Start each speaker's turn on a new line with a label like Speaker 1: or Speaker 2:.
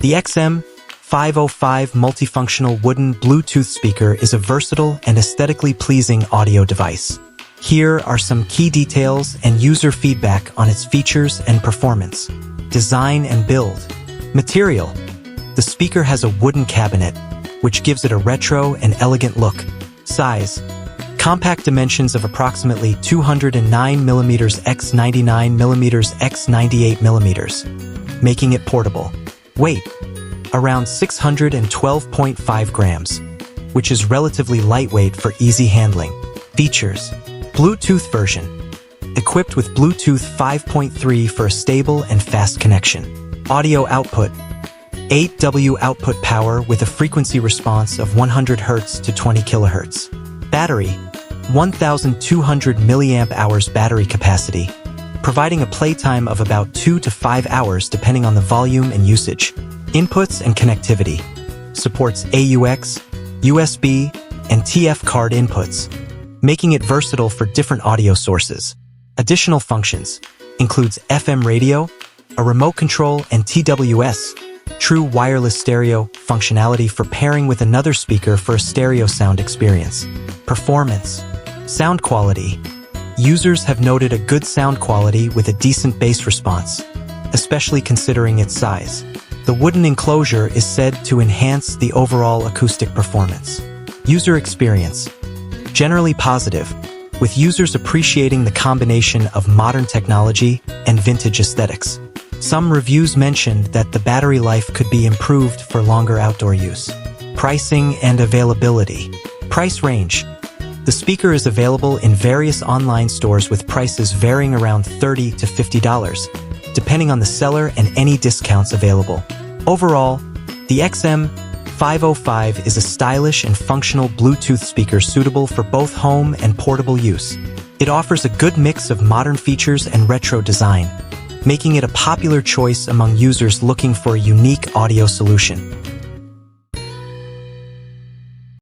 Speaker 1: The XM-505 multifunctional wooden Bluetooth speaker is a versatile and aesthetically pleasing audio device. Here are some key details and user feedback on its features and performance. Design and build. Material. The speaker has a wooden cabinet, which gives it a retro and elegant look. Size. Compact dimensions of approximately 209mm x 99mm x 98mm, making it portable. Weight. Around 612.5 grams, which is relatively lightweight for easy handling. Features. Bluetooth version. Equipped with Bluetooth 5.3 for a stable and fast connection. Audio output. 8W output power with a frequency response of 100 Hz to 20 kHz. Battery. 1,200 mAh battery capacity, providing a playtime of about 2 to 5 hours depending on the volume and usage. Inputs and connectivity. Supports AUX, USB, and TF card inputs, making it versatile for different audio sources. Additional functions includes FM radio, a remote control, and TWS, true wireless stereo functionality for pairing with another speaker for a stereo sound experience. Performance. Sound quality. Users have noted a good sound quality with a decent bass response, especially considering its size. The wooden enclosure is said to enhance the overall acoustic performance. User experience. Generally positive, with users appreciating the combination of modern technology and vintage aesthetics. Some reviews mentioned that the battery life could be improved for longer outdoor use. Pricing and availability. Price range. The speaker is available in various online stores with prices varying around $30 to $50, depending on the seller and any discounts available. Overall, the XM-505 is a stylish and functional Bluetooth speaker suitable for both home and portable use. It offers a good mix of modern features and retro design, making it a popular choice among users looking for a unique audio solution.